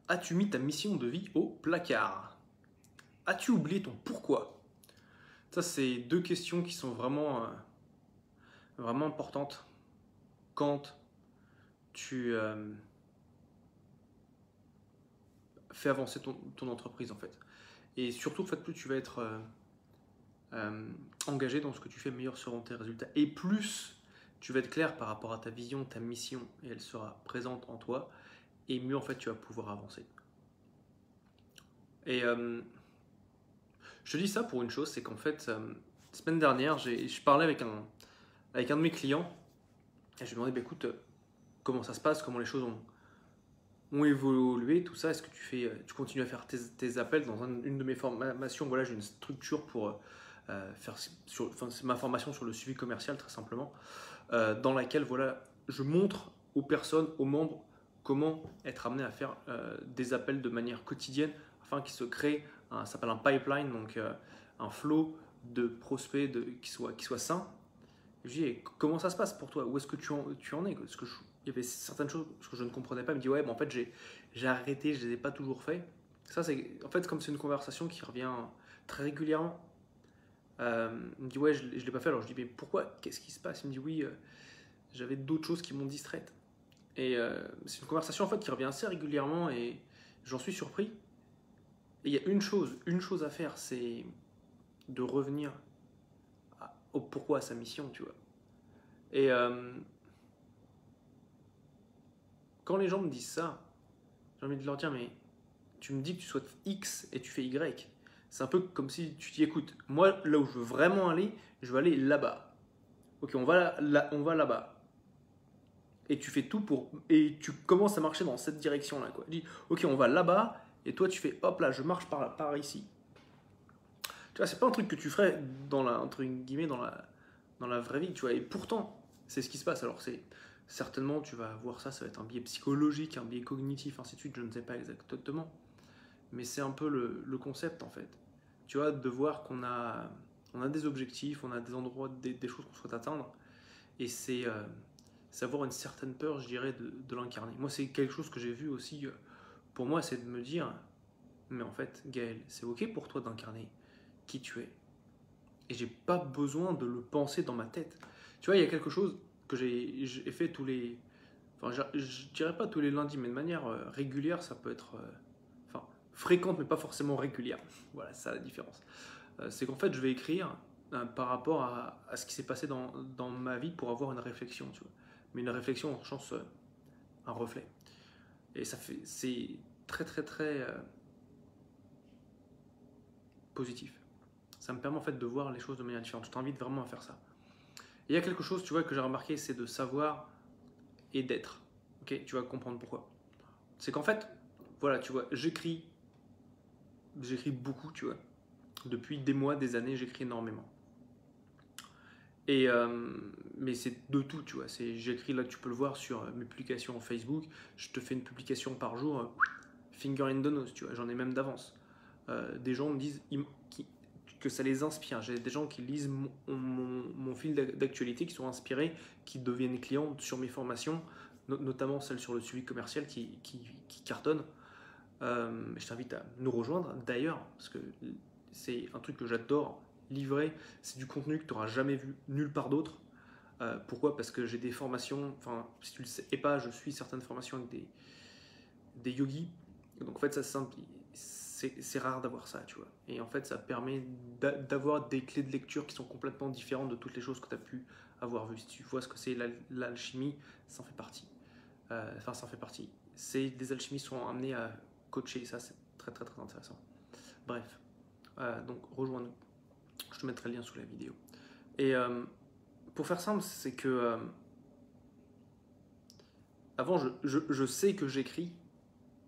As-tu mis ta mission de vie au placard? As-tu oublié ton pourquoi? Ça, c'est deux questions qui sont vraiment importantes quand tu fais avancer ton entreprise en fait. Et surtout, en fait, plus tu vas être engagé dans ce que tu fais, meilleurs seront tes résultats. Et plus tu vas être clair par rapport à ta vision, ta mission, et elle sera présente en toi, et mieux en fait tu vas pouvoir avancer. Et je te dis ça pour une chose, c'est qu'en fait, la semaine dernière, je parlais avec un de mes clients, et je lui ai demandé, bah, écoute, comment ça se passe, comment les choses ont évolué, tout ça, est-ce que tu continues à faire tes appels dans une de mes formations? Voilà, j'ai une structure pour faire c'est ma formation sur le suivi commercial, très simplement, dans laquelle voilà, je montre aux personnes, aux membres, comment être amené à faire des appels de manière quotidienne afin qu'il se crée, ça s'appelle un pipeline, donc un flow de prospects qui soit sain. Je lui dis, eh, comment ça se passe pour toi? Où est-ce que tu en es? Parce que il y avait certaines choses que je ne comprenais pas. Il me dit, ouais, mais en fait, j'ai arrêté, je ne les ai pas toujours fait. Ça, c'est en fait comme c'est une conversation qui revient très régulièrement. Il me dit, ouais, je ne l'ai pas fait. Alors je dis, mais pourquoi? Qu'est-ce qui se passe? Il me dit, oui, j'avais d'autres choses qui m'ont distraite. Et c'est une conversation en fait qui revient assez régulièrement et j'en suis surpris. Et il y a une chose à faire, c'est de revenir au pourquoi, à sa mission, tu vois. Et quand les gens me disent ça, j'ai envie de leur dire, mais tu me dis que tu souhaites X et tu fais Y. C'est un peu comme si tu dis, écoute, moi, là où je veux vraiment aller, je veux aller là-bas. Ok, on va là-bas. Et tu fais tout pour... Et tu commences à marcher dans cette direction-là. Quoi. Dis, ok, on va là-bas, et toi, tu fais, hop là, je marche par ici. Tu vois, c'est pas un truc que tu ferais entre guillemets, dans la vraie vie, tu vois. Et pourtant, c'est ce qui se passe. Alors, c'est certainement, tu vas voir ça, ça va être un biais psychologique, un biais cognitif, ainsi de suite, je ne sais pas exactement. Mais c'est un peu le concept, en fait. Tu vois, de voir on a des objectifs, on a des endroits, des choses qu'on souhaite atteindre. Et c'est avoir une certaine peur, je dirais, de l'incarner. Moi, c'est quelque chose que j'ai vu aussi. Pour moi, c'est de me dire, mais en fait, Gaël, c'est ok pour toi d'incarner qui tu es. Et j'ai pas besoin de le penser dans ma tête. Tu vois, il y a quelque chose que j'ai fait tous les. Enfin, je dirais pas tous les lundis, mais de manière régulière, ça peut être. Enfin, fréquente, mais pas forcément régulière. Voilà, c'est ça la différence. C'est qu'en fait, je vais écrire par rapport à ce qui s'est passé dans ma vie pour avoir une réflexion, tu vois. Mais une réflexion en chance, un reflet. Et c'est très positif. Ça me permet en fait de voir les choses de manière différente. Je t'invite vraiment à faire ça. Et il y a quelque chose, tu vois, que j'ai remarqué, c'est de savoir et d'être. Ok, tu vas comprendre pourquoi. C'est qu'en fait, voilà, tu vois, j'écris beaucoup, tu vois. Depuis des mois, des années, j'écris énormément. Et mais c'est de tout, tu vois. J'écris là, tu peux le voir sur mes publications Facebook. Je te fais une publication par jour, finger in the nose, tu vois. J'en ai même d'avance. Des gens me disent que ça les inspire. J'ai des gens qui lisent mon fil d'actualité, qui sont inspirés, qui deviennent clients sur mes formations, notamment celle sur le suivi commercial qui cartonne. Je t'invite à nous rejoindre d'ailleurs, parce que c'est un truc que j'adore livrer. C'est du contenu que tu n'auras jamais vu nulle part d'autre. Pourquoi? Parce que j'ai des formations, enfin, si tu le sais pas, je suis certaines formations avec des yogis. Donc en fait, ça c'est rare d'avoir ça, tu vois. Et en fait, ça permet d'avoir des clés de lecture qui sont complètement différentes de toutes les choses que tu as pu avoir vues. Si tu vois ce que c'est l'alchimie, ça en fait partie. Enfin, ça en fait partie. Des alchimistes sont amenés à coacher, ça c'est très intéressant. Bref, donc rejoins-nous. Je te mettrai le lien sous la vidéo. Et pour faire simple, c'est que avant, je sais que j'écris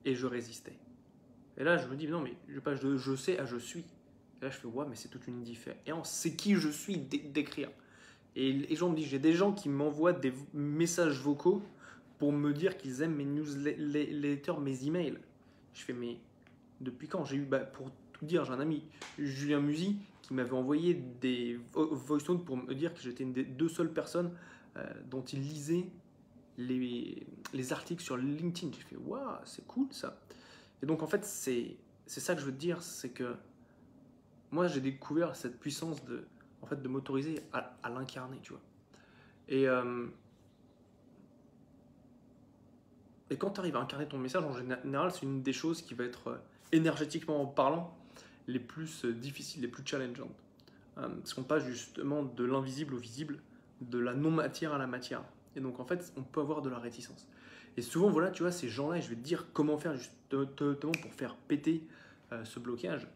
et je résistais. Et là, je me dis, non, mais je sais à je suis. Et là, je fais, ouais, mais c'est toute une différence. C'est qui je suis d'écrire. Et les gens me disent, j'ai des gens qui m'envoient des messages vocaux pour me dire qu'ils aiment mes newsletters, mes emails. Je fais, mais depuis quand j'ai eu, pour tout dire, j'ai un ami, Julien Musy, qui m'avait envoyé des voice notes pour me dire que j'étais une des deux seules personnes dont il lisait les articles sur LinkedIn. J'ai fait, waouh, c'est cool ça. Et donc en fait, c'est ça que je veux te dire, c'est que moi j'ai découvert cette puissance en fait, de m'autoriser à l'incarner, tu vois. Et, euh, et quand tu arrives à incarner ton message, en général, c'est une des choses qui va être énergétiquement parlant les plus difficiles, les plus challengeantes. Parce qu'on passe justement de l'invisible au visible, de la non-matière à la matière. Et donc en fait, on peut avoir de la réticence. Et souvent, voilà, tu vois, ces gens-là, je vais te dire comment faire justement pour faire péter ce blocage.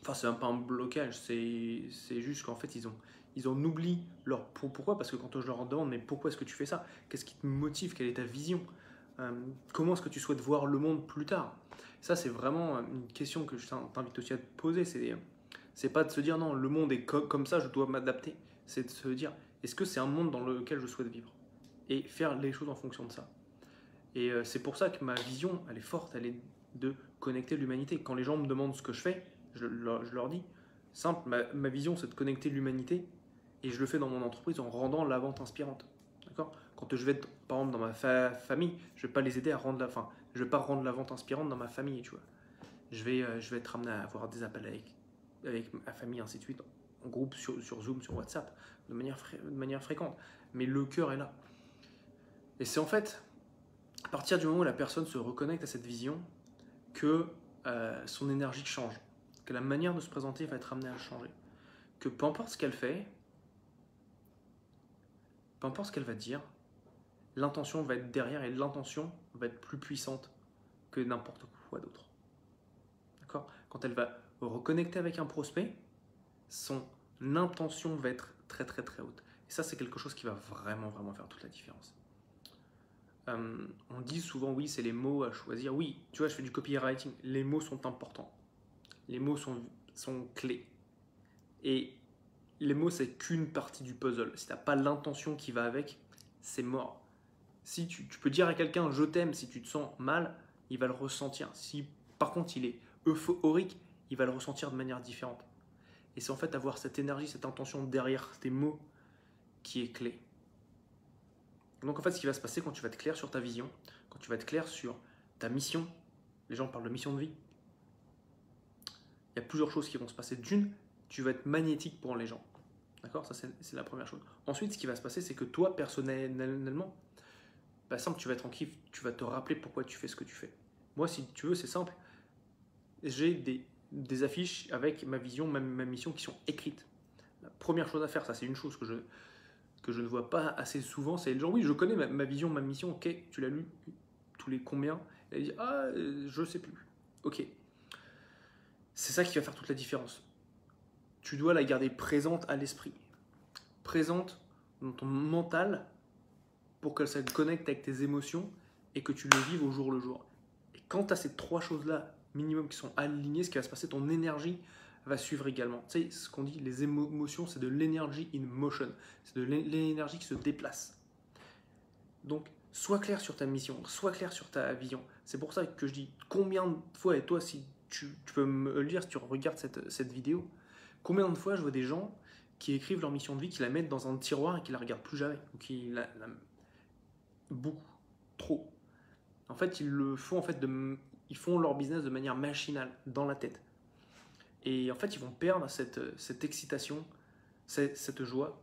Enfin, c'est même pas un blocage, c'est juste qu'en fait, ils en oublient leur pourquoi. Parce que quand je leur demande, mais pourquoi est-ce que tu fais ça? Qu'est-ce qui te motive? Quelle est ta vision? Comment est-ce que tu souhaites voir le monde plus tard? Ça, c'est vraiment une question que je t'invite aussi à te poser. C'est pas de se dire non, le monde est comme ça, je dois m'adapter. C'est de se dire, est-ce que c'est un monde dans lequel je souhaite vivre? Et faire les choses en fonction de ça. Et c'est pour ça que ma vision, elle est forte, elle est de connecter l'humanité. Quand les gens me demandent ce que je fais, je leur dis, simple, ma vision, c'est de connecter l'humanité. Et je le fais dans mon entreprise en rendant la vente inspirante. D'accord? Quand je vais être, par exemple, dans ma famille, je vais pas les aider à rendre je vais pas rendre la vente inspirante dans ma famille, tu vois. Je vais être amené à avoir des appels avec ma famille, ainsi de suite, en groupe, sur Zoom, sur WhatsApp, de manière fréquente. Mais le cœur est là. Et c'est en fait, à partir du moment où la personne se reconnecte à cette vision, que son énergie change, que la manière de se présenter va être amenée à changer, que peu importe ce qu'elle fait, peu importe ce qu'elle va dire, l'intention va être derrière et l'intention va être plus puissante que n'importe quoi d'autre. D'accord? Quand elle va reconnecter avec un prospect, son intention va être très très très haute. Et ça, c'est quelque chose qui va vraiment vraiment faire toute la différence. On dit souvent, oui, c'est les mots à choisir. Oui, tu vois, je fais du copywriting. Les mots sont importants. Les mots sont clés. Et les mots, c'est qu'une partie du puzzle. Si tu n'as pas l'intention qui va avec, c'est mort. Si tu peux dire à quelqu'un je t'aime, si tu te sens mal, il va le ressentir. Si par contre il est euphorique, il va le ressentir de manière différente. Et c'est en fait avoir cette énergie, cette intention derrière tes mots qui est clé. Donc en fait, ce qui va se passer quand tu vas être clair sur ta vision, quand tu vas être clair sur ta mission, les gens parlent de mission de vie, il y a plusieurs choses qui vont se passer. D'une, tu vas être magnétique pour les gens. D'accord? Ça, c'est la première chose. Ensuite, ce qui va se passer, c'est que toi, personnellement, bah, simple, tu vas être en kiff, tu vas te rappeler pourquoi tu fais ce que tu fais. Moi, si tu veux, c'est simple. J'ai des affiches avec ma vision, ma mission qui sont écrites. La première chose à faire, ça c'est une chose que je ne vois pas assez souvent, c'est le genre, oui, je connais ma vision, ma mission, ok, tu l'as lu, tous les combien? Et elle dit, ah, je sais plus. Ok. C'est ça qui va faire toute la différence. Tu dois la garder présente à l'esprit, présente dans ton mental pour qu'elle se connecte avec tes émotions et que tu le vives au jour le jour. Et quand tu as ces trois choses-là, minimum, qui sont alignées, ce qui va se passer, ton énergie va suivre également. Tu sais, ce qu'on dit, les émotions, c'est de l'énergie in motion. C'est de l'énergie qui se déplace. Donc, sois clair sur ta mission, sois clair sur ta vision. C'est pour ça que je dis combien de fois, et toi, si tu peux me le dire si tu regardes cette vidéo, combien de fois je vois des gens qui écrivent leur mission de vie, qui la mettent dans un tiroir et qui la regardent plus jamais, ou qui beaucoup, trop. En fait, ils le font ils font leur business de manière machinale, dans la tête. Et en fait, ils vont perdre cette excitation, cette joie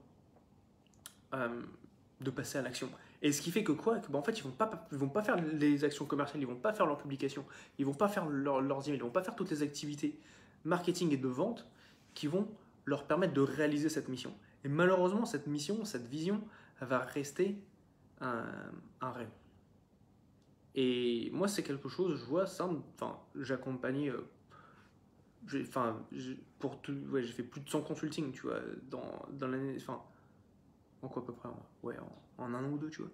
de passer à l'action. Et ce qui fait que quoi? En fait, ils vont pas faire les actions commerciales, ils vont pas faire leurs publications, ils vont pas faire leurs emails, ils vont pas faire toutes les activités marketing et de vente qui vont leur permettre de réaliser cette mission. Et malheureusement, cette mission, cette vision, elle va rester un rêve. Et moi, c'est quelque chose, je vois ça, enfin, j'ai accompagné, j'ai fait plus de 100 consulting, tu vois, dans l'année, enfin, en quoi à peu près, ouais, en un an ou deux, tu vois,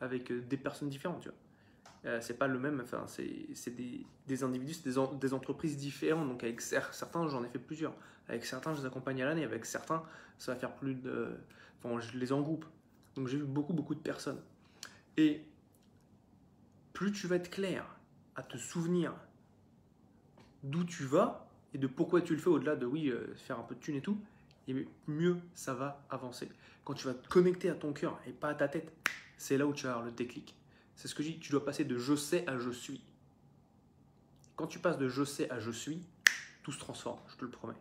avec des personnes différentes, tu vois. C'est pas le même, enfin, c'est des individus, c'est des entreprises différentes, donc avec certains, j'en ai fait plusieurs. Avec certains, je les accompagne à l'année, avec certains, ça va faire plus de. Enfin, je les en groupe. Donc j'ai vu beaucoup, beaucoup de personnes. Et plus tu vas être clair à te souvenir d'où tu vas et de pourquoi tu le fais, au-delà de oui, faire un peu de thunes et tout, et mieux ça va avancer. Quand tu vas te connecter à ton cœur et pas à ta tête, c'est là où tu vas avoir le déclic. C'est ce que je dis, tu dois passer de je sais à je suis. Quand tu passes de je sais à je suis, tout se transforme, je te le promets.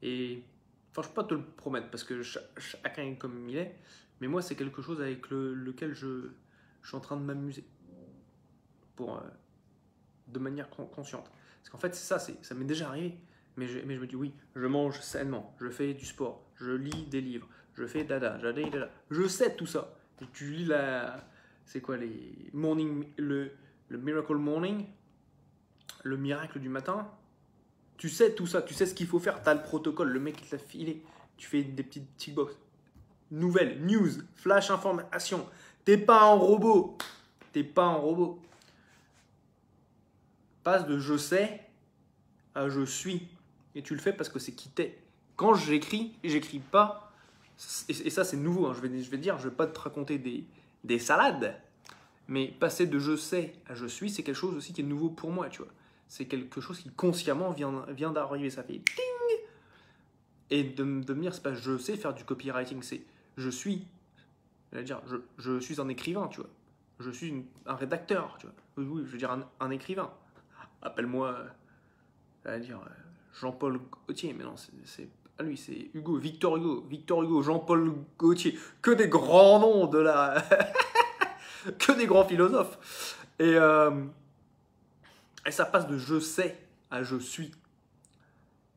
Et enfin, je ne peux pas te le promettre parce que chacun est comme il est, mais moi, c'est quelque chose avec lequel je suis en train de m'amuser de manière consciente. Parce qu'en fait, c'est ça, ça m'est déjà arrivé. Mais je me dis, oui, je mange sainement, je fais du sport, je lis des livres, je fais dada. Je sais tout ça. Et tu lis c'est quoi les le Miracle Morning, le miracle du matin. Tu sais tout ça, tu sais ce qu'il faut faire, tu as le protocole, le mec qui te l'a filé. Tu fais des petites tickbox. Nouvelles, news, flash information. T'es pas un robot. T'es pas un robot. Passe de je sais à je suis. Et tu le fais parce que c'est qui t'es. Quand j'écris pas. Et ça, c'est nouveau. Hein, je vais dire, je vais pas te raconter des salades. Mais passer de je sais à je suis, c'est quelque chose aussi qui est nouveau pour moi, tu vois. C'est quelque chose qui consciemment vient d'arriver. Ça fait ting. Et de me dire, c'est pas je sais faire du copywriting, c'est je suis. J'allais dire, je suis un écrivain, tu vois. Je suis un rédacteur, tu vois. Oui, je veux dire un écrivain. Appelle-moi, j'allais dire Jean-Paul Gaultier, mais non, c'est pas lui, c'est Hugo, Victor Hugo, Jean-Paul Gaultier. Que des grands noms de la. Que des grands philosophes. Et ça passe de je sais à je suis.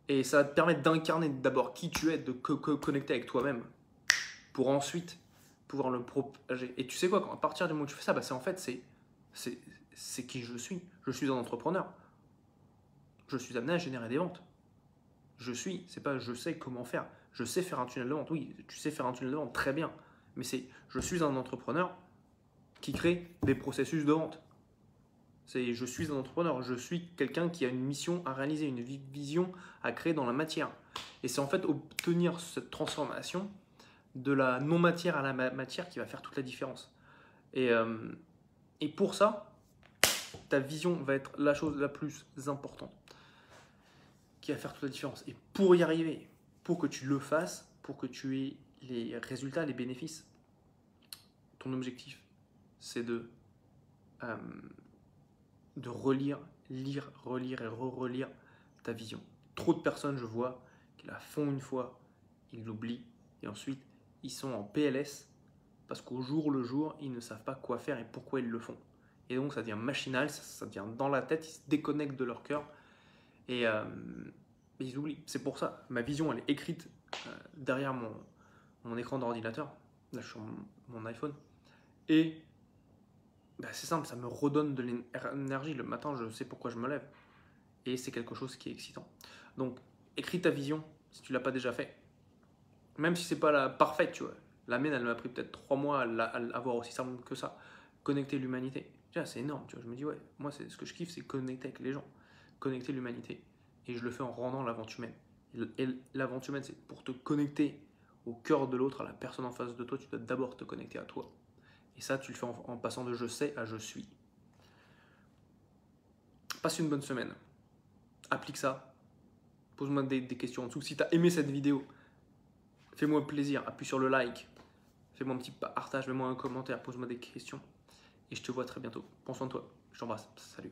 Et ça va te permettre d'incarner d'abord qui tu es, de connecter avec toi-même, pour ensuite pouvoir le propager. Et tu sais quoi, à partir du moment où tu fais ça, bah c'est qui je suis. Je suis un entrepreneur. Je suis amené à générer des ventes. C'est pas je sais comment faire. Je sais faire un tunnel de vente. Oui, tu sais faire un tunnel de vente, très bien. Mais je suis un entrepreneur qui crée des processus de vente. Je suis un entrepreneur, je suis quelqu'un qui a une mission à réaliser, une vision à créer dans la matière. Et c'est en fait obtenir cette transformation de la non-matière à la matière qui va faire toute la différence. Et pour ça, ta vision va être la chose la plus importante qui va faire toute la différence. Et pour y arriver, pour que tu le fasses, pour que tu aies les résultats, les bénéfices, ton objectif, c'est de relire, lire, relire et relire ta vision. Trop de personnes, je vois, qui la font une fois, ils l'oublient, et ensuite, ils sont en PLS parce qu'au jour le jour, ils ne savent pas quoi faire et pourquoi ils le font. Et donc, ça devient machinal, ça devient dans la tête, ils se déconnectent de leur cœur et ils oublient. C'est pour ça, ma vision, elle est écrite derrière mon écran d'ordinateur. Là, je suis sur mon iPhone. Et c'est simple, ça me redonne de l'énergie. Le matin, je sais pourquoi je me lève. Et c'est quelque chose qui est excitant. Donc, écris ta vision si tu ne l'as pas déjà fait. Même si ce n'est pas la parfaite, tu vois. La mienne, elle m'a pris peut-être 3 mois à l'avoir aussi simple que ça. Connecter l'humanité. C'est énorme, tu vois. Je me dis, ouais, moi, ce que je kiffe, c'est connecter avec les gens. Connecter l'humanité. Et je le fais en rendant l'aventure humaine. Et l'aventure humaine, c'est pour te connecter au cœur de l'autre, à la personne en face de toi, tu dois d'abord te connecter à toi. Et ça, tu le fais en passant de je sais à je suis. Passe une bonne semaine. Applique ça. Pose-moi des questions en dessous. Si tu as aimé cette vidéo, fais-moi plaisir. Appuie sur le like. Fais-moi un petit partage. Mets-moi un commentaire. Pose-moi des questions. Et je te vois très bientôt. Prends soin de toi. Je t'embrasse. Salut.